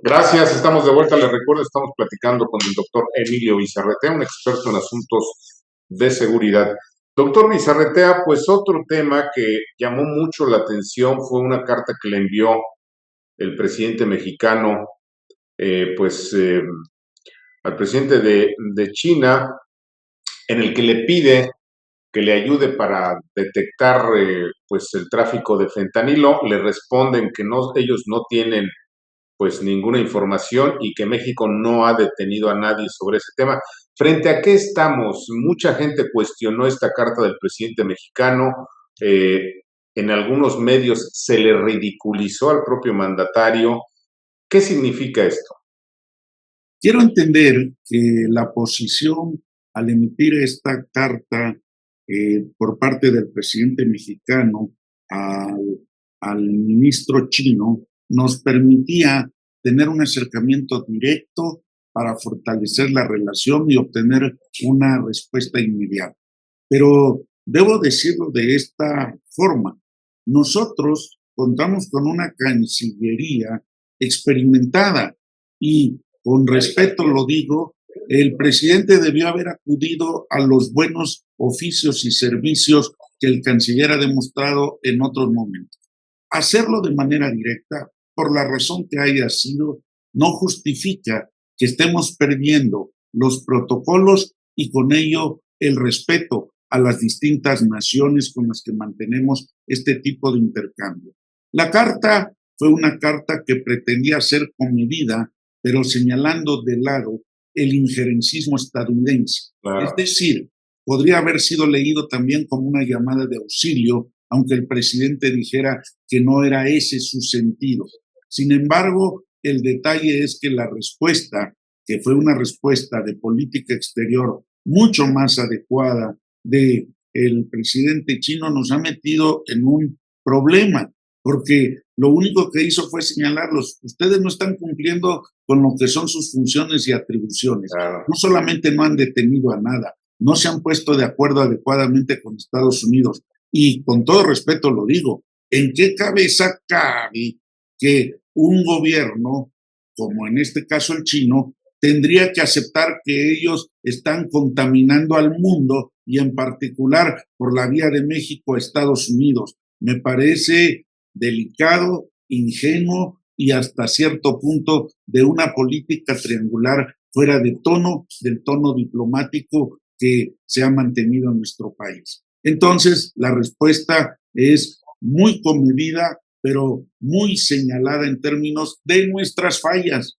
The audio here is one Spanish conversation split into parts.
Gracias, estamos de vuelta. Les recuerdo, estamos platicando con el doctor Emilio Bizarretea, un experto en asuntos de seguridad. Doctor Bizarretea, pues otro tema que llamó mucho la atención fue una carta que le envió el presidente mexicano, pues al presidente de China, en el que le pide que le ayude para detectar pues el tráfico de fentanilo. Le responden que no, ellos no tienen pues ninguna información y que México no ha detenido a nadie sobre ese tema. ¿Frente a qué estamos? Mucha gente cuestionó esta carta del presidente mexicano. eh, en algunos medios se le ridiculizó al propio mandatario. ¿Qué significa esto? Quiero entender que la posición al emitir esta carta por parte del presidente mexicano al, al ministro chino nos permitía tener un acercamiento directo para fortalecer la relación y obtener una respuesta inmediata. Pero debo decirlo de esta forma, nosotros contamos con una cancillería experimentada y con respeto lo digo, el presidente debió haber acudido a los buenos oficios y servicios que el canciller ha demostrado en otros momentos. Hacerlo de manera directa, por la razón que haya sido, no justifica que estemos perdiendo los protocolos y con ello el respeto a las distintas naciones con las que mantenemos este tipo de intercambio. La carta fue una carta que pretendía ser comedida, pero señalando de lado el injerencismo estadounidense. Es Claro. decir, podría haber sido leído también como una llamada de auxilio, aunque el presidente dijera que no era ese su sentido. Sin embargo, el detalle es que la respuesta, que fue una respuesta de política exterior mucho más adecuada de el presidente chino, nos ha metido en un problema, porque lo único que hizo fue señalarlos. Ustedes no están cumpliendo con lo que son sus funciones y atribuciones. Claro. No solamente no han detenido a nada, no se han puesto de acuerdo adecuadamente con Estados Unidos. Y con todo respeto lo digo, ¿en qué cabeza cabe que un gobierno, como en este caso el chino, tendría que aceptar que ellos están contaminando al mundo y en particular por la vía de México a Estados Unidos? Me parece delicado, ingenuo y hasta cierto punto de una política triangular fuera de tono, del tono diplomático que se ha mantenido en nuestro país. Entonces, la respuesta es muy comedida, pero muy señalada en términos de nuestras fallas,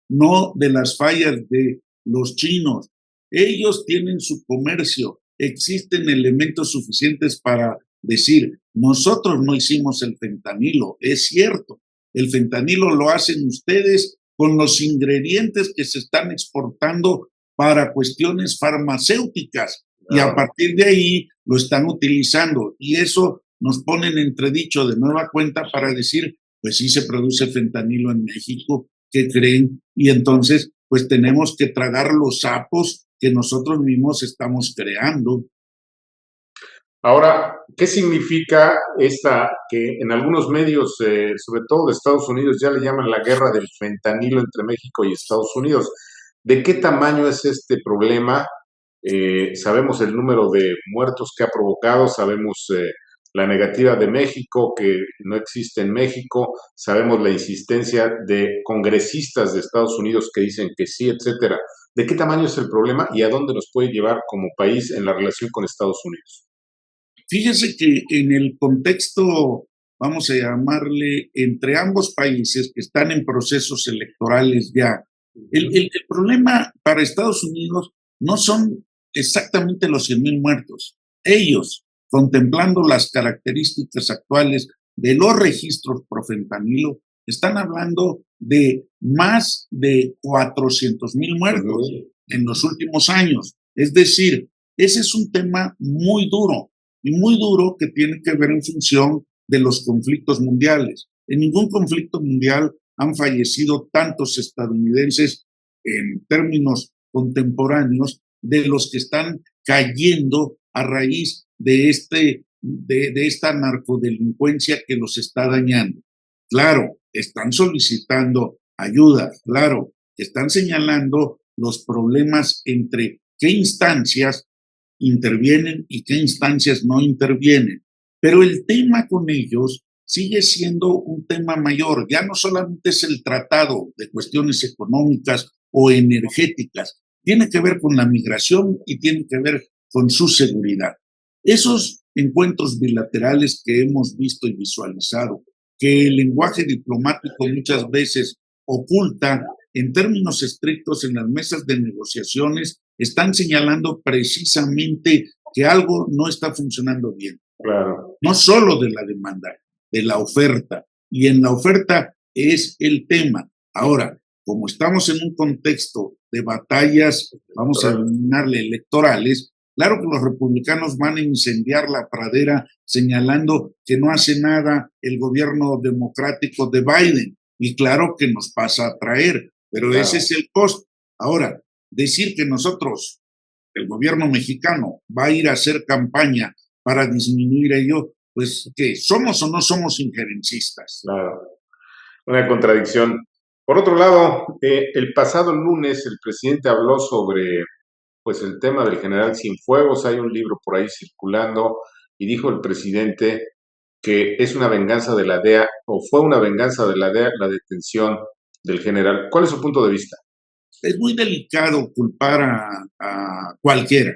no de las fallas de los chinos. Ellos tienen su comercio, existen elementos suficientes para decir, nosotros no hicimos el fentanilo, es cierto, el fentanilo lo hacen ustedes con los ingredientes que se están exportando para cuestiones farmacéuticas y a Claro. partir de ahí lo están utilizando y eso nos pone en entredicho de nueva cuenta para decir, pues sí se produce fentanilo en México, ¿qué creen? Y entonces, pues tenemos que tragar los sapos que nosotros mismos estamos creando. Ahora, ¿qué significa esta que en algunos medios, sobre todo de Estados Unidos, ya le llaman la guerra del fentanilo entre México y Estados Unidos? ¿De qué tamaño es este problema? Sabemos el número de muertos que ha provocado, sabemos la negativa de México, que no existe en México, sabemos la insistencia de congresistas de Estados Unidos que dicen que sí, etcétera. ¿De qué tamaño es el problema y a dónde nos puede llevar como país en la relación con Estados Unidos? Fíjese que en el contexto, vamos a llamarle, entre ambos países que están en procesos electorales ya, el problema para Estados Unidos no son exactamente los 100,000 muertos. Ellos, contemplando las características actuales de los registros pro fentanilo, están hablando de más de 400,000 muertos Ujú. en los últimos años. Es decir, ese es un tema muy duro y muy duro que tiene que ver en función de los conflictos mundiales. En ningún conflicto mundial han fallecido tantos estadounidenses en términos contemporáneos de los que están cayendo a raíz de esta narcodelincuencia que los está dañando. Claro, están solicitando ayuda, claro, están señalando los problemas entre qué instancias intervienen y qué instancias no intervienen. Pero el tema con ellos sigue siendo un tema mayor. Ya no solamente es el tratado de cuestiones económicas o energéticas, tiene que ver con la migración y tiene que ver con su seguridad. Esos encuentros bilaterales que hemos visto y visualizado, que el lenguaje diplomático muchas veces oculta en términos estrictos en las mesas de negociaciones, están señalando precisamente que algo no está funcionando bien. Claro. No solo de la demanda, de la oferta. Y en la oferta es el tema. Ahora, como estamos en un contexto de batallas, vamos a denominarle electorales, claro que los republicanos van a incendiar la pradera señalando que no hace nada el gobierno democrático de Biden. Y claro que nos pasa a traer, pero claro, ese es el costo. Ahora, decir que nosotros, el gobierno mexicano, va a ir a hacer campaña para disminuir ello, pues que somos o no somos injerencistas. Claro, una contradicción. Por otro lado, el pasado lunes el presidente habló sobre pues el tema del general Cienfuegos. Hay un libro por ahí circulando y dijo el presidente que es una venganza de la DEA o fue una venganza de la DEA la detención del general. ¿Cuál es su punto de vista? Es muy delicado culpar a cualquiera,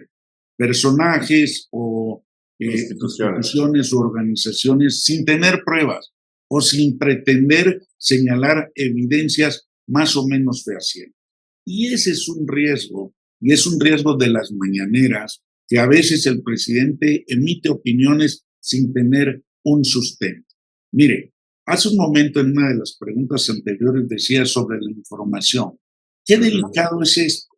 personajes o instituciones o organizaciones sin tener pruebas o sin pretender señalar evidencias más o menos fehacientes. Y ese es un riesgo, y es un riesgo de las mañaneras, que a veces el presidente emite opiniones sin tener un sustento. Mire, hace un momento en una de las preguntas anteriores decía sobre la información. ¿Qué delicado es esto?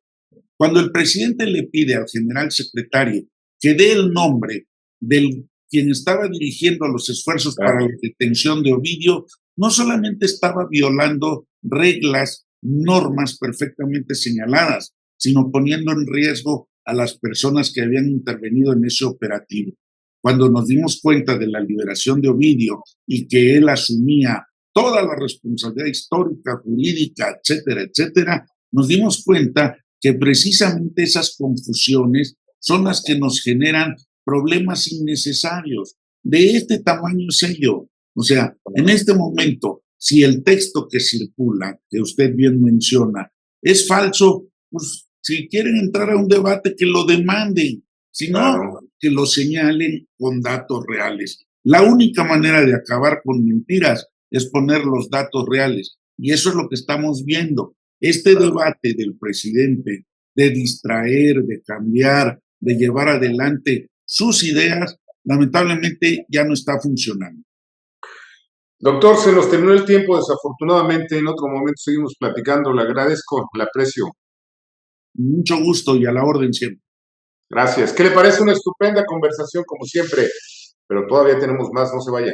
Cuando el presidente le pide al general secretario que dé el nombre del quien estaba dirigiendo los esfuerzos para la detención de Ovidio, no solamente estaba violando reglas, normas perfectamente señaladas, sino poniendo en riesgo a las personas que habían intervenido en ese operativo. Cuando nos dimos cuenta de la liberación de Ovidio y que él asumía toda la responsabilidad histórica, jurídica, etcétera, etcétera, nos dimos cuenta que precisamente esas confusiones son las que nos generan problemas innecesarios. De este tamaño es ello. O sea, en este momento, si el texto que circula, que usted bien menciona, es falso, pues si quieren entrar a un debate, que lo demanden. Si no, que lo señalen con datos reales. La única manera de acabar con mentiras es poner los datos reales. Y eso es lo que estamos viendo. Este debate del presidente de distraer, de cambiar, de llevar adelante sus ideas, lamentablemente ya no está funcionando. Doctor, se nos terminó el tiempo, desafortunadamente. En otro momento seguimos platicando. Le agradezco, le aprecio. Mucho gusto y a la orden siempre. Gracias. ¿Qué le parece? Una estupenda conversación como siempre, pero todavía tenemos más, no se vaya.